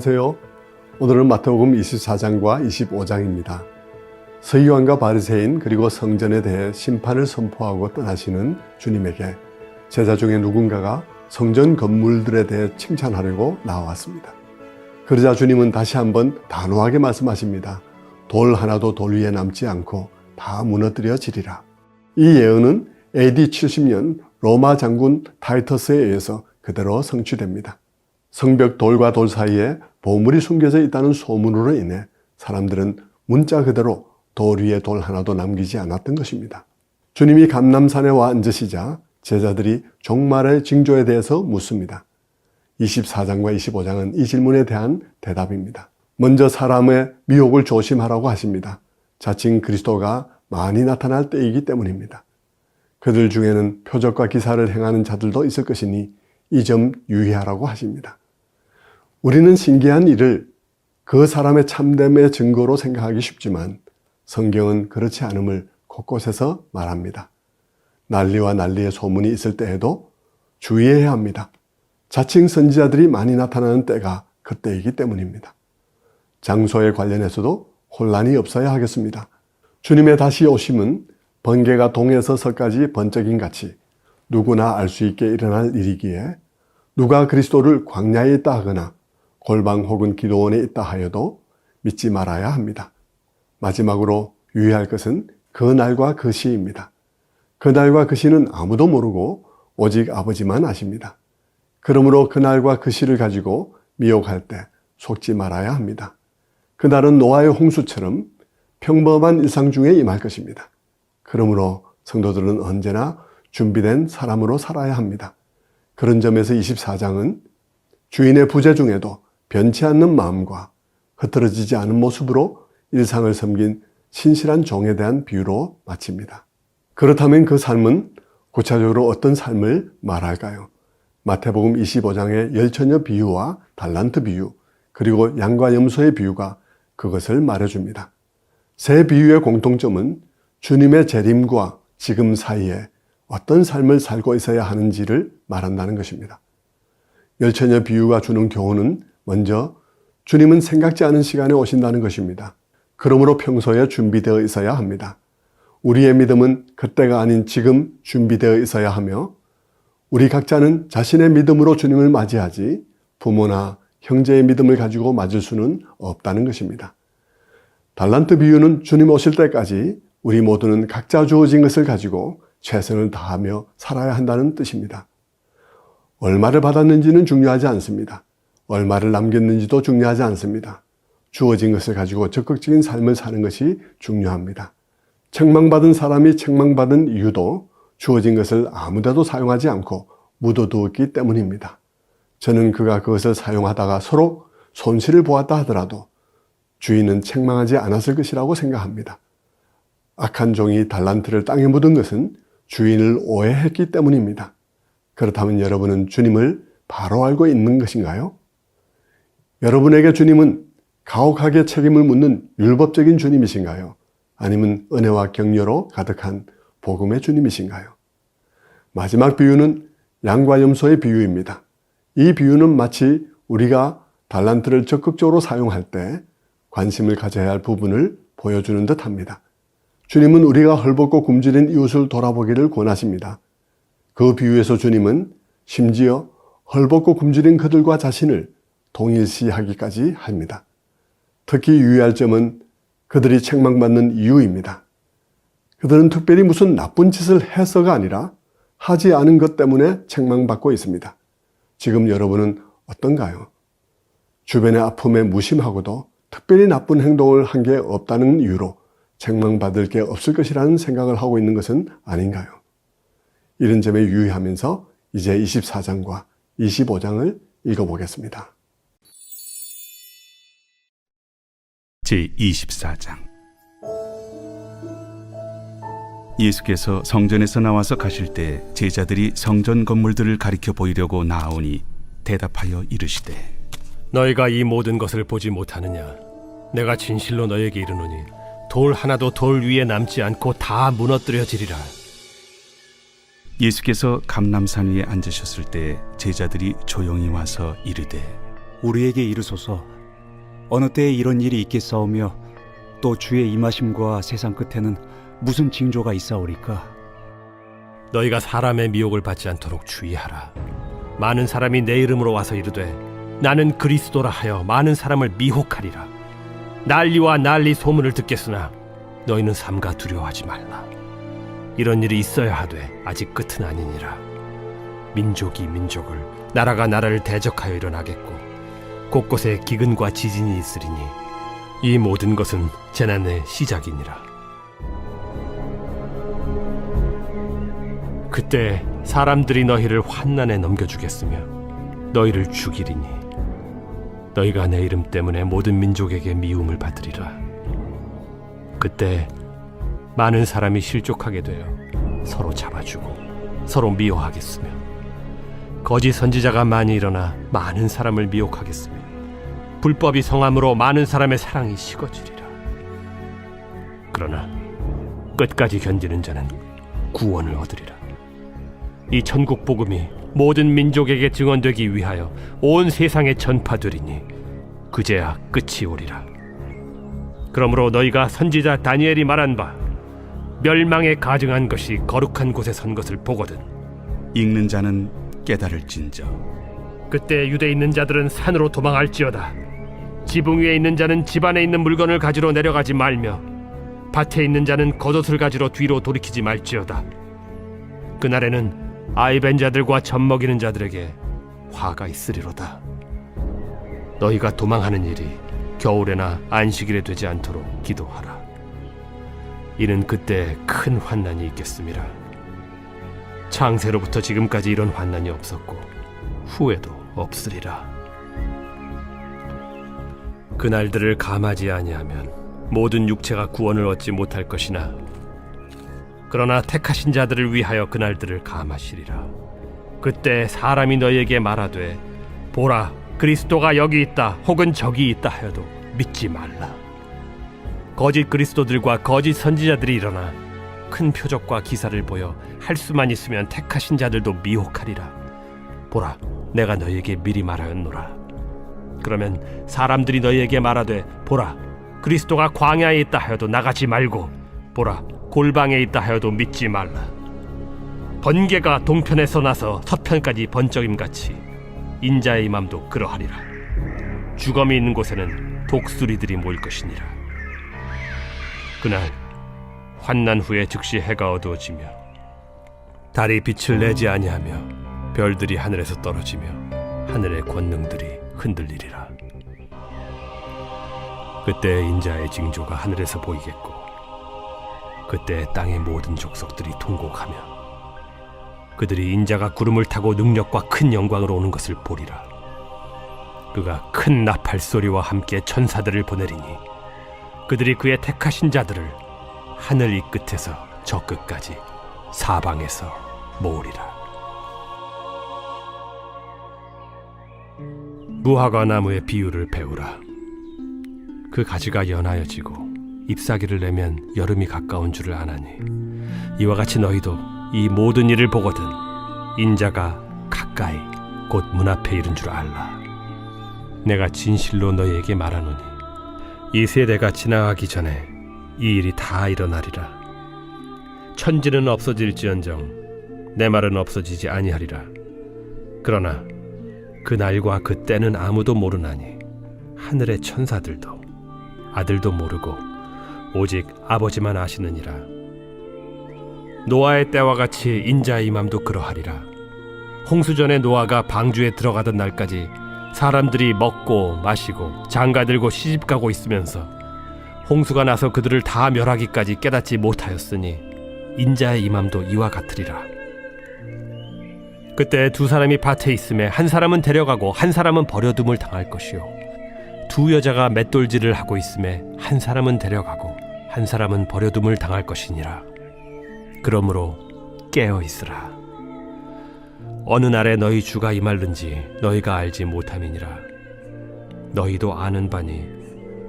안녕하세요. 오늘은 마태복음 24장과 25장입니다. 서기관과 바리새인 그리고 성전에 대해 심판을 선포하고 떠나시는 주님에게 제자 중에 누군가가 성전 건물들에 대해 칭찬하려고 나왔습니다. 그러자 주님은 다시 한번 단호하게 말씀하십니다. 돌 하나도 돌 위에 남지 않고 다 무너뜨려지리라. 이 예언은 AD 70년 로마 장군 타이터스에 의해서 그대로 성취됩니다. 성벽 돌과 돌 사이에 보물이 숨겨져 있다는 소문으로 인해 사람들은 문자 그대로 돌 위에 돌 하나도 남기지 않았던 것입니다. 주님이 감람산에 와 앉으시자 제자들이 종말의 징조에 대해서 묻습니다. 24장과 25장은 이 질문에 대한 대답입니다. 먼저 사람의 미혹을 조심하라고 하십니다. 자칭 그리스도가 많이 나타날 때이기 때문입니다. 그들 중에는 표적과 기사를 행하는 자들도 있을 것이니 이 점 유의하라고 하십니다. 우리는 신기한 일을 그 사람의 참됨의 증거로 생각하기 쉽지만 성경은 그렇지 않음을 곳곳에서 말합니다. 난리와 난리의 소문이 있을 때에도 주의해야 합니다. 자칭 선지자들이 많이 나타나는 때가 그때이기 때문입니다. 장소에 관련해서도 혼란이 없어야 하겠습니다. 주님의 다시 오심은 번개가 동에서 서까지 번쩍임 같이 누구나 알 수 있게 일어날 일이기에 누가 그리스도를 광야에 있다 하거나 골방 혹은 기도원에 있다 하여도 믿지 말아야 합니다. 마지막으로 유의할 것은 그 날과 그 시입니다. 그 날과 그 시는 아무도 모르고 오직 아버지만 아십니다. 그러므로 그 날과 그 시를 가지고 미혹할 때 속지 말아야 합니다. 그날은 노아의 홍수처럼 평범한 일상 중에 임할 것입니다. 그러므로 성도들은 언제나 준비된 사람으로 살아야 합니다. 그런 점에서 24장은 주인의 부재 중에도 변치 않는 마음과 흐트러지지 않은 모습으로 일상을 섬긴 신실한 종에 대한 비유로 마칩니다. 그렇다면 그 삶은 구체적으로 어떤 삶을 말할까요? 마태복음 25장의 열처녀 비유와 달란트 비유, 그리고 양과 염소의 비유가 그것을 말해줍니다. 세 비유의 공통점은 주님의 재림과 지금 사이에 어떤 삶을 살고 있어야 하는지를 말한다는 것입니다. 열처녀 비유가 주는 교훈은 먼저 주님은 생각지 않은 시간에 오신다는 것입니다. 그러므로 평소에 준비되어 있어야 합니다. 우리의 믿음은 그때가 아닌 지금 준비되어 있어야 하며 우리 각자는 자신의 믿음으로 주님을 맞이하지 부모나 형제의 믿음을 가지고 맞을 수는 없다는 것입니다. 달란트 비유는 주님 오실 때까지 우리 모두는 각자 주어진 것을 가지고 최선을 다하며 살아야 한다는 뜻입니다. 얼마를 받았는지는 중요하지 않습니다. 얼마를 남겼는지도 중요하지 않습니다. 주어진 것을 가지고 적극적인 삶을 사는 것이 중요합니다. 책망받은 사람이 책망받은 이유도 주어진 것을 아무데도 사용하지 않고 묻어두었기 때문입니다. 저는 그가 그것을 사용하다가 서로 손실을 보았다 하더라도 주인은 책망하지 않았을 것이라고 생각합니다. 악한 종이 달란트를 땅에 묻은 것은 주인을 오해했기 때문입니다. 그렇다면 여러분은 주님을 바로 알고 있는 것인가요? 여러분에게 주님은 가혹하게 책임을 묻는 율법적인 주님이신가요? 아니면 은혜와 격려로 가득한 복음의 주님이신가요? 마지막 비유는 양과 염소의 비유입니다. 이 비유는 마치 우리가 달란트를 적극적으로 사용할 때 관심을 가져야 할 부분을 보여주는 듯합니다. 주님은 우리가 헐벗고 굶주린 이웃을 돌아보기를 권하십니다. 그 비유에서 주님은 심지어 헐벗고 굶주린 그들과 자신을 동일시하기까지 합니다. 특히 유의할 점은 그들이 책망받는 이유입니다. 그들은 특별히 무슨 나쁜 짓을 해서가 아니라 하지 않은 것 때문에 책망받고 있습니다. 지금 여러분은 어떤가요? 주변의 아픔에 무심하고도 특별히 나쁜 행동을 한 게 없다는 이유로 책망받을 게 없을 것이라는 생각을 하고 있는 것은 아닌가요? 이런 점에 유의하면서 이제 24장과 25장을 읽어보겠습니다. 제24장. 예수께서 성전에서 나와서 가실 때 제자들이 성전 건물들을 가리켜 보이려고 나아오니 대답하여 이르시되 너희가 이 모든 것을 보지 못하느냐? 내가 진실로 너희에게 이르노니 돌 하나도 돌 위에 남지 않고 다 무너뜨려지리라. 예수께서 감람산 위에 앉으셨을 때 제자들이 조용히 와서 이르되 우리에게 이르소서 어느 때에 이런 일이 있겠사오며 또 주의 임하심과 세상 끝에는 무슨 징조가 있사오리까? 너희가 사람의 미혹을 받지 않도록 주의하라. 많은 사람이 내 이름으로 와서 이르되 나는 그리스도라 하여 많은 사람을 미혹하리라. 난리와 난리 소문을 듣겠으나 너희는 삼가 두려워하지 말라. 이런 일이 있어야 하되 아직 끝은 아니니라. 민족이 민족을, 나라가 나라를 대적하여 일어나겠고 곳곳에 기근과 지진이 있으리니 이 모든 것은 재난의 시작이니라. 그때 사람들이 너희를 환난에 넘겨주겠으며 너희를 죽이리니 너희가 내 이름 때문에 모든 민족에게 미움을 받으리라. 그때 많은 사람이 실족하게 되어 서로 잡아주고 서로 미워하겠으며 거짓 선지자가 많이 일어나 많은 사람을 미혹하겠으며 불법이 성함으로 많은 사람의 사랑이 식어지리라. 그러나 끝까지 견디는 자는 구원을 얻으리라. 이 천국 복음이 모든 민족에게 증언되기 위하여 온 세상에 전파되리니 그제야 끝이 오리라. 그러므로 너희가 선지자 다니엘이 말한 바 멸망에 가증한 것이 거룩한 곳에 선 것을 보거든 읽는 자는 깨달을진저. 그때 유대에 있는 자들은 산으로 도망할지어다. 지붕 위에 있는 자는 집 안에 있는 물건을 가지러 내려가지 말며 밭에 있는 자는 겉옷을 가지러 뒤로 돌이키지 말지어다. 그날에는 아이 벤 자들과 젖 먹이는 자들에게 화가 있으리로다. 너희가 도망하는 일이 겨울에나 안식일에 되지 않도록 기도하라. 이는 그때 큰 환난이 있겠음이라. 창세로부터 지금까지 이런 환난이 없었고 후에도 없으리라. 그날들을 감하지 아니하면 모든 육체가 구원을 얻지 못할 것이나 그러나 택하신 자들을 위하여 그날들을 감하시리라. 그때 사람이 너희에게 말하되 보라 그리스도가 여기 있다 혹은 저기 있다 하여도 믿지 말라. 거짓 그리스도들과 거짓 선지자들이 일어나 큰 표적과 기사를 보여 할 수만 있으면 택하신 자들도 미혹하리라. 보라 내가 너희에게 미리 말하였노라. 그러면 사람들이 너희에게 말하되 보라 그리스도가 광야에 있다 하여도 나가지 말고 보라 골방에 있다 하여도 믿지 말라. 번개가 동편에서 나서 서편까지 번쩍임같이 인자의 임함도 그러하리라. 주검이 있는 곳에는 독수리들이 모일 것이니라. 그날 환난 후에 즉시 해가 어두워지며 달이 빛을 내지 아니하며 별들이 하늘에서 떨어지며 하늘의 권능들이 흔들리리라. 그때 인자의 징조가 하늘에서 보이겠고 그때 땅의 모든 족속들이 통곡하며 그들이 인자가 구름을 타고 능력과 큰 영광으로 오는 것을 보리라. 그가 큰 나팔 소리와 함께 천사들을 보내리니 그들이 그의 택하신 자들을 하늘 이 끝에서 저 끝까지 사방에서 모으리라. 무화과 나무의 비유를 배우라. 그 가지가 연하여지고 잎사귀를 내면 여름이 가까운 줄을 아나니 이와 같이 너희도 이 모든 일을 보거든 인자가 가까이 곧 문 앞에 이른 줄 알라. 내가 진실로 너희에게 말하노니 이 세대가 지나가기 전에 이 일이 다 일어나리라. 천지는 없어질지언정 내 말은 없어지지 아니하리라. 그러나 그 날과 그 때는 아무도 모르나니 하늘의 천사들도 아들도 모르고 오직 아버지만 아시느니라. 노아의 때와 같이 인자의 임함도 그러하리라. 홍수전에 노아가 방주에 들어가던 날까지 사람들이 먹고 마시고 장가들고 시집가고 있으면서 홍수가 나서 그들을 다 멸하기까지 깨닫지 못하였으니 인자의 임함도 이와 같으리라. 그때 두 사람이 밭에 있음에 한 사람은 데려가고 한 사람은 버려둠을 당할 것이요 두 여자가 맷돌질을 하고 있음에 한 사람은 데려가고 한 사람은 버려둠을 당할 것이니라. 그러므로 깨어 있으라. 어느 날에 너희 주가 임할는지 너희가 알지 못함이니라. 너희도 아는 바니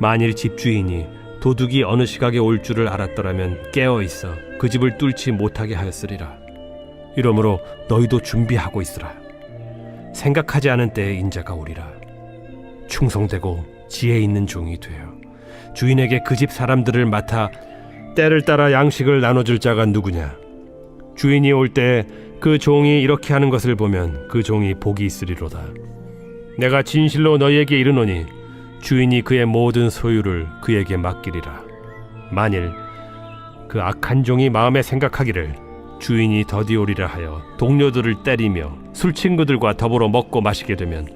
만일 집주인이 도둑이 어느 시각에 올 줄을 알았더라면 깨어 있어 그 집을 뚫지 못하게 하였으리라. 이러므로 너희도 준비하고 있으라. 생각하지 않은 때에 인자가 오리라. 충성되고 지혜 있는 종이 되어 주인에게 그 집 사람들을 맡아 때를 따라 양식을 나눠줄 자가 누구냐? 주인이 올 때 그 종이 이렇게 하는 것을 보면 그 종이 복이 있으리로다. 내가 진실로 너희에게 이르노니 주인이 그의 모든 소유를 그에게 맡기리라. 만일 그 악한 종이 마음에 생각하기를 주인이 더디 오리라 하여 동료들을 때리며 술 친구들과 더불어 먹고 마시게 되면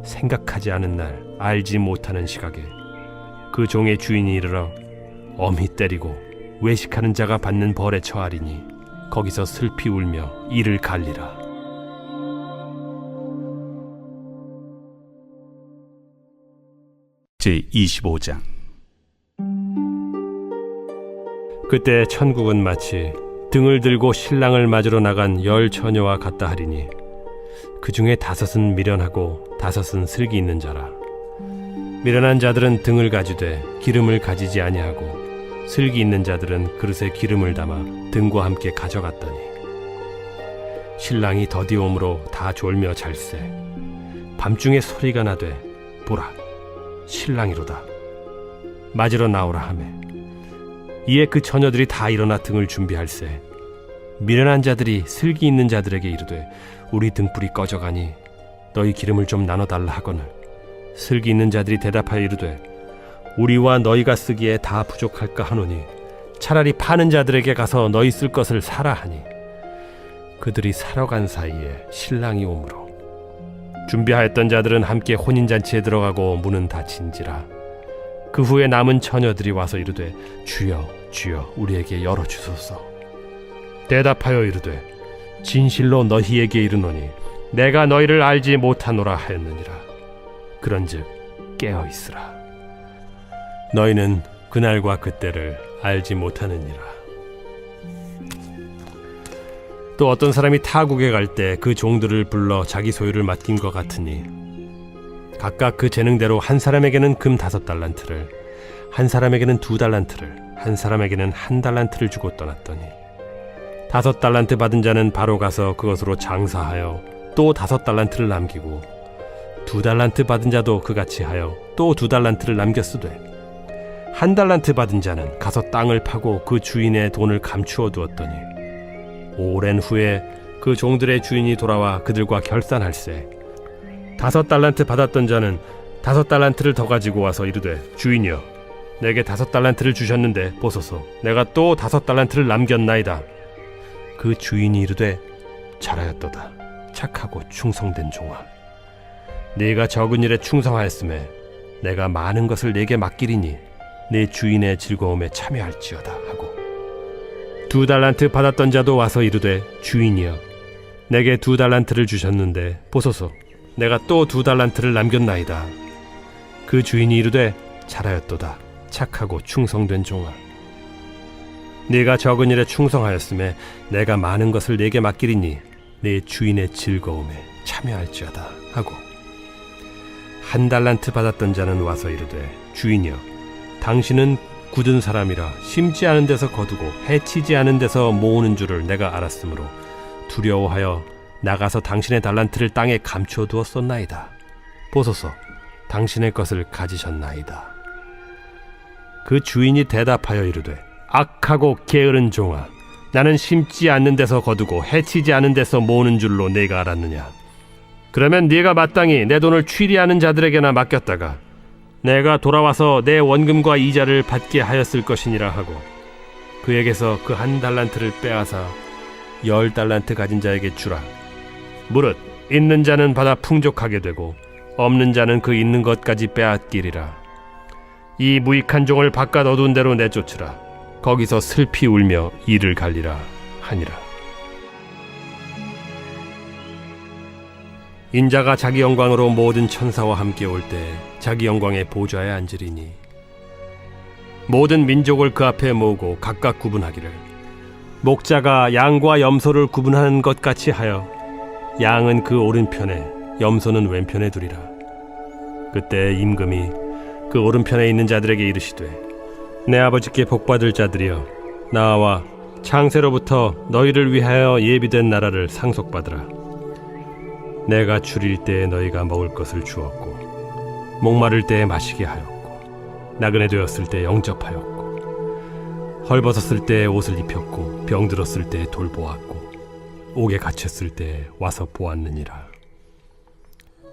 생각하지 않은 날 알지 못하는 시각에 그 종의 주인이 이르러 엄히 때리고 외식하는 자가 받는 벌에 처하리니 거기서 슬피 울며 이를 갈리라. 제25장. 그때 천국은 마치 등을 들고 신랑을 맞으러 나간 10 처녀와 같다 하리니 그 중에 5은 미련하고 5은 슬기 있는 자라. 미련한 자들은 등을 가지되 기름을 가지지 아니하고 슬기 있는 자들은 그릇에 기름을 담아 등과 함께 가져갔더니 신랑이 더디 오므로 다 졸며 잘세. 밤중에 소리가 나되 보라 신랑이로다 맞으러 나오라 하매 이에 그 처녀들이 다 일어나 등을 준비할세. 미련한 자들이 슬기 있는 자들에게 이르되 우리 등불이 꺼져가니 너희 기름을 좀 나눠달라 하거늘 슬기 있는 자들이 대답하여 이르되 우리와 너희가 쓰기에 다 부족할까 하노니 차라리 파는 자들에게 가서 너희 쓸 것을 사라 하니 그들이 사러 간 사이에 신랑이 오므로 준비하였던 자들은 함께 혼인잔치에 들어가고 문은 닫힌지라. 그 후에 남은 처녀들이 와서 이르되 주여 주여 우리에게 열어주소서. 대답하여 이르되 진실로 너희에게 이르노니 내가 너희를 알지 못하노라 하였느니라. 그런즉 깨어있으라. 너희는 그날과 그때를 알지 못하느니라. 또 어떤 사람이 타국에 갈 때 그 종들을 불러 자기 소유를 맡긴 것 같으니 각각 그 재능대로 한 사람에게는 금 5달란트를, 한 사람에게는 2달란트를, 한 사람에게는 1달란트를 주고 떠났더니 5달란트 받은 자는 바로 가서 그것으로 장사하여 또 5달란트를 남기고 2달란트 받은 자도 그같이 하여 또 2달란트를 남겼으되 1달란트 받은 자는 가서 땅을 파고 그 주인의 돈을 감추어 두었더니 오랜 후에 그 종들의 주인이 돌아와 그들과 결산할세. 5달란트 받았던 자는 5달란트를 더 가지고 와서 이르되 주인이여 내게 5달란트를 주셨는데 보소서 내가 또 5달란트를 남겼나이다. 그 주인이 이르되 잘하였도다 착하고 충성된 종아. 네가 적은 일에 충성하였음에 내가 많은 것을 네게 맡기리니 네 주인의 즐거움에 참여할지어다 하고 2달란트 받았던 자도 와서 이르되 주인이여 내게 2달란트를 주셨는데 보소서 내가 또 2달란트를 남겼나이다. 그 주인이 이르되 잘하였도다 착하고 충성된 종아. 네가 적은 일에 충성하였음에 내가 많은 것을 네게 맡기리니 네 주인의 즐거움에 참여할지어다 하고 1달란트 받았던 자는 와서 이르되 주인이여 당신은 굳은 사람이라 심지 않은 데서 거두고 해치지 않은 데서 모으는 줄을 내가 알았으므로 두려워하여 나가서 당신의 달란트를 땅에 감추어 두었었나이다. 보소서 당신의 것을 가지셨나이다. 그 주인이 대답하여 이르되 악하고 게으른 종아 나는 심지 않는 데서 거두고 해치지 않은 데서 모으는 줄로 네가 알았느냐. 그러면 네가 마땅히 내 돈을 취리하는 자들에게나 맡겼다가 내가 돌아와서 내 원금과 이자를 받게 하였을 것이니라 하고 그에게서 그 1달란트를 빼앗아 10달란트 가진 자에게 주라. 무릇 있는 자는 받아 풍족하게 되고 없는 자는 그 있는 것까지 빼앗기리라. 이 무익한 종을 바깥 어두운 데로 내쫓으라. 거기서 슬피 울며 이를 갈리라 하니라. 인자가 자기 영광으로 모든 천사와 함께 올 때 자기 영광의 보좌에 앉으리니 모든 민족을 그 앞에 모으고 각각 구분하기를 목자가 양과 염소를 구분하는 것 같이 하여 양은 그 오른편에 염소는 왼편에 두리라. 그때 임금이 그 오른편에 있는 자들에게 이르시되 내 아버지께 복받을 자들이여 나와 창세로부터 너희를 위하여 예비된 나라를 상속받으라. 내가 줄일 때에 너희가 먹을 것을 주었고 목마를 때에 마시게 하였고 나그네 되었을 때 영접하였고 헐벗었을 때 옷을 입혔고 병들었을 때 돌보았고 옥에 갇혔을 때 와서 보았느니라.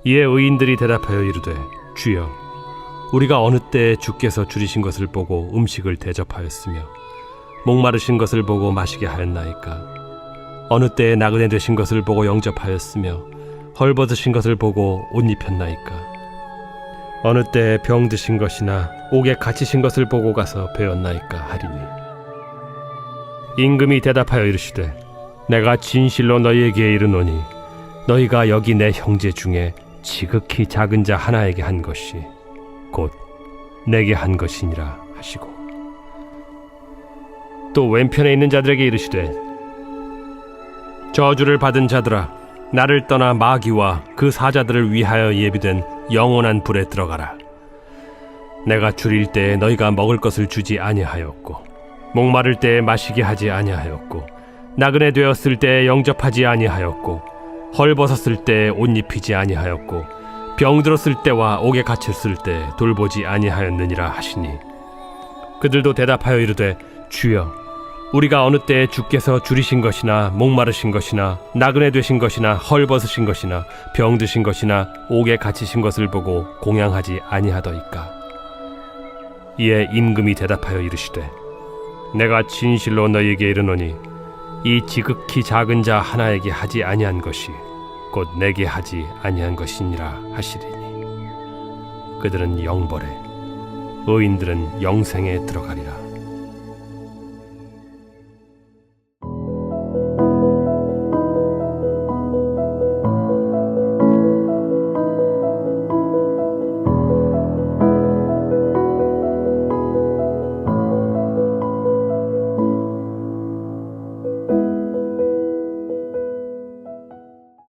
이에 의인들이 대답하여 이르되 주여 우리가 어느 때에 주께서 줄이신 것을 보고 음식을 대접하였으며 목마르신 것을 보고 마시게 하였나이까? 어느 때에 나그네 되신 것을 보고 영접하였으며 헐벗으신 것을 보고 옷 입혔나이까? 어느 때에 병드신 것이나 옥에 갇히신 것을 보고 가서 배웠나이까 하리니 임금이 대답하여 이르시되 내가 진실로 너희에게 이르노니 너희가 여기 내 형제 중에 지극히 작은 자 하나에게 한 것이 곧 내게 한 것이니라 하시고 또 왼편에 있는 자들에게 이르시되 저주를 받은 자들아 나를 떠나 마귀와 그 사자들을 위하여 예비된 영원한 불에 들어가라. 내가 줄일 때에 너희가 먹을 것을 주지 아니하였고 목마를 때에 마시게 하지 아니하였고 나그네 되었을 때에 영접하지 아니하였고 헐벗었을 때에 옷 입히지 아니하였고 병들었을 때와 옥에 갇혔을 때 돌보지 아니하였느니라 하시니 그들도 대답하여 이르되 주여 우리가 어느 때에 주께서 줄이신 것이나 목마르신 것이나 나그네 되신 것이나 헐벗으신 것이나 병드신 것이나 옥에 갇히신 것을 보고 공양하지 아니하더이까? 이에 임금이 대답하여 이르시되 내가 진실로 너희에게 이르노니 이 지극히 작은 자 하나에게 하지 아니한 것이 곧 내게 하지 아니한 것이니라 하시리니 그들은 영벌에 의인들은 영생에 들어가리라.